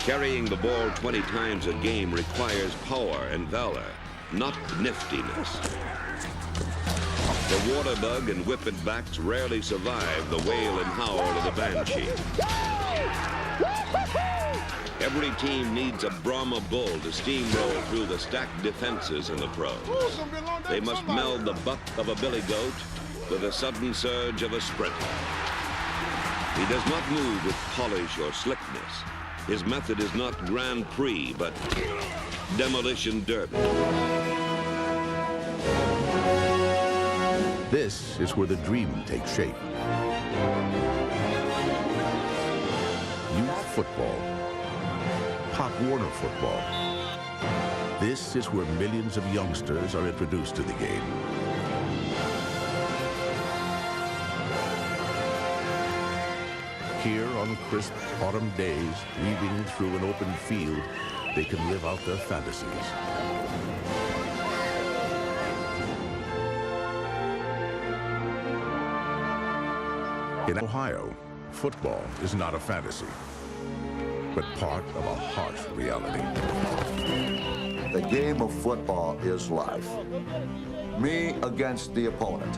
Carrying the ball 20 times a game requires power and valor, not niftiness. The water bug and whippet backs rarely survive the wail and howl of the banshee. Every team needs a Brahma bull to steamroll through the stacked defenses in the pros. They must meld the buck of a billy goat with the sudden surge of a sprinter. He does not move with polish or slickness. His method is not Grand Prix, but demolition derby. This is where the dream takes shape. Youth football. Pop Warner football. This is where millions of youngsters are introduced to the game. Here on crisp autumn days, weaving through an open field, they can live out their fantasies. In Ohio, football is not a fantasy, but part of a harsh reality. The game of football is life. Me against the opponent.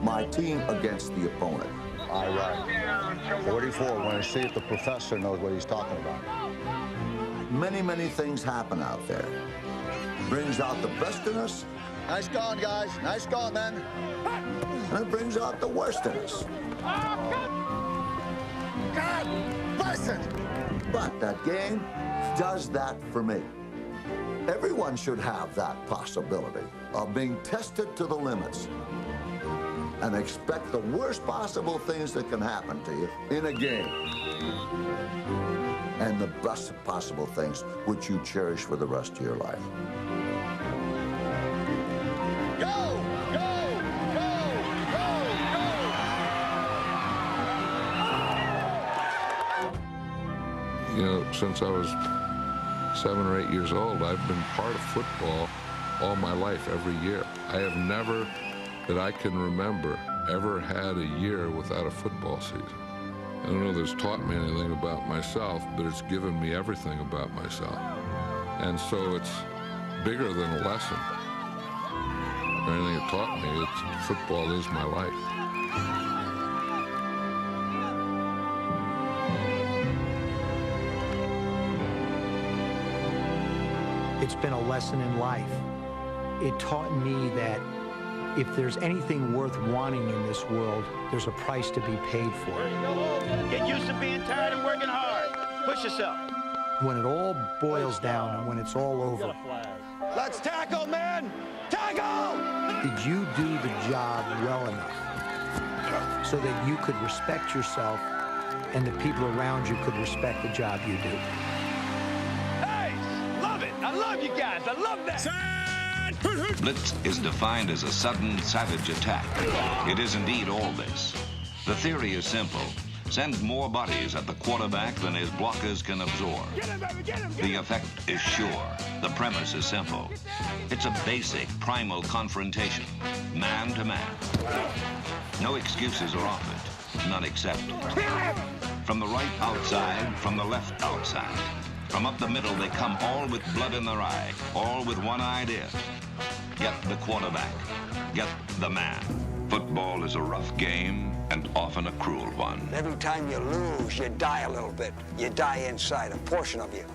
My team against the opponent. I write 44 when I see if the professor knows what he's talking about. Many, many things happen out there. Brings out the best in us. Nice going, guys. Nice going, men. And it brings out the worst in us. God bless it! But that game does that for me. Everyone should have that possibility of being tested to the limits and expect the worst possible things that can happen to you in a game. And the best possible things which you cherish for the rest of your life. Go! Go! Go! Go! Go! You know, since I was 7 or 8 years old, I've been part of football all my life, every year. I have never, that I can remember, ever had a year without a football season. I don't know that it's taught me anything about myself, but it's given me everything about myself. And so it's bigger than a lesson. Or anything it taught me, football is my life. It's been a lesson in life. It taught me that if there's anything worth wanting in this world, there's a price to be paid for. Get used to being tired and working hard. Push yourself. When it all boils down and when it's all over, Let's tackle, man! Tackle! did you do the job well enough so that you could respect yourself and the people around you could respect the job you do? Hey! Love it! I love you guys! I love that! Blitz is defined as a sudden, savage attack. It is indeed all this. The theory is simple. Send more bodies at the quarterback than his blockers can absorb. Get him, baby! Get him! The effect is sure. The premise is simple. It's a basic, primal confrontation, man to man. No excuses are offered, none accepted. From the right outside, from the left outside. From up the middle, they come all with blood in their eye, all with one idea. Get the quarterback. Get the man. Football is a rough game and often a cruel one. Every time you lose, you die a little bit. You die inside, a portion of you.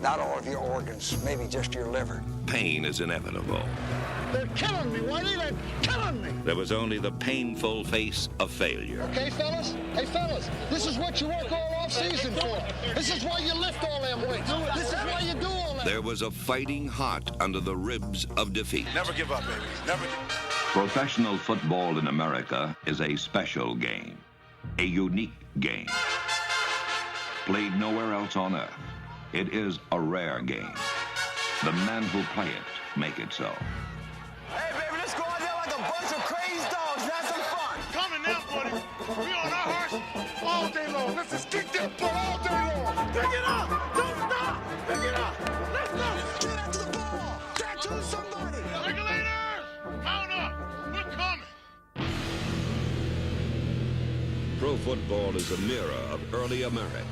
Not all of your organs, maybe just your liver. Pain is inevitable. They're killing me, Whitey. They're killing me. There was only the painful face of failure. Okay, fellas? Hey, fellas, this is what you work all off season for. This is why you lift all them weights. This is why you do all that. There was a fighting heart under the ribs of defeat. Never give up, baby. Never give up. Professional football in America is a special game, a unique game. Played nowhere else on earth. It is a rare game. The men who play it make it so. Hey, baby, let's go out there like a bunch of crazy dogs. Have some fun. Coming now, buddy. We on our horse all day long. Let's just kick that butt all day long. Pick it up. Don't stop. Pick it up. Let's go. Get after the ball. Tackle somebody. Regulators, mount up. We're coming. Pro football is a mirror of early America.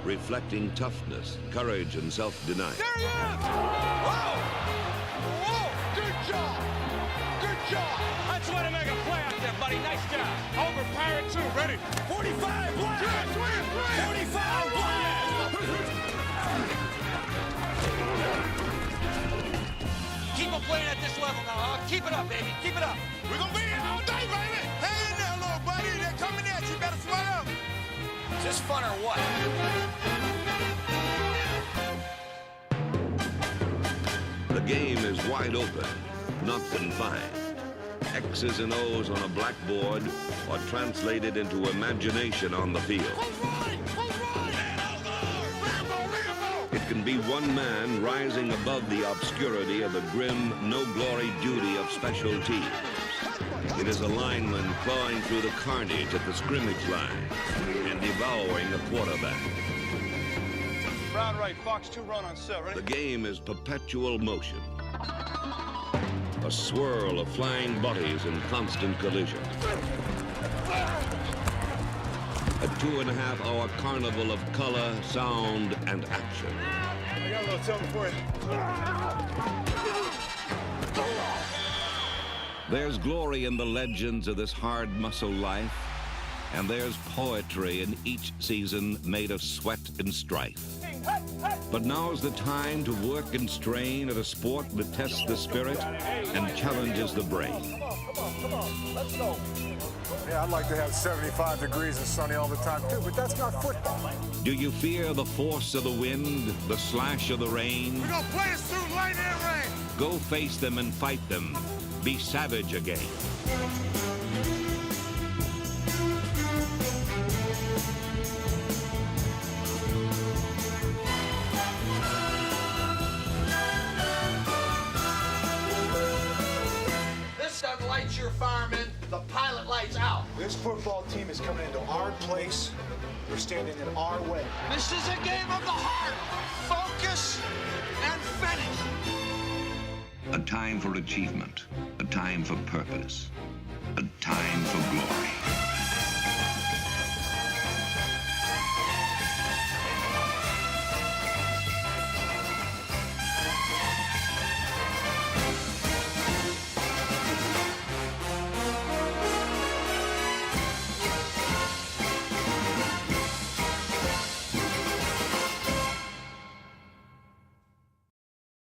reflecting toughness, courage, and self-denial. There he is! Whoa! Whoa! Good job! Good job! That's way to make a play out there, buddy. Nice job. Overpowered too. Ready? 45 blast! 45 blast! Keep on playing at this level now, huh? Keep it up, baby. Keep it up. We're gonna be here all day, baby! Hang in there, little buddy. They're coming at you. Better swell up. Is this fun or what? The game is wide open, not confined. X's and O's on a blackboard are translated into imagination on the field. It can be one man rising above the obscurity of the grim, no-glory duty of special teams. It is a lineman clawing through the carnage at the scrimmage line and devouring a quarterback. Brown right, Fox 2 run on set, ready? The game is perpetual motion. A swirl of flying bodies in constant collision. A 2.5-hour carnival of color, sound, and action. I got a little something for you. There's glory in the legends of this hard muscle life, and there's poetry in each season made of sweat and strife. But now's the time to work and strain at a sport that tests the spirit and challenges the brain. Come on, let's go. Yeah, I'd like to have 75 degrees and sunny all the time too, but that's not football. Do you fear the force of the wind, the slash of the rain? We're gonna play this through light and rain. Go face them and fight them. Be savage again. This doesn't light your fireman. The pilot lights out. This football team is coming into our place. They're standing in our way. This is a game of the heart. Focus and finish. A time for achievement, a time for purpose, a time for glory.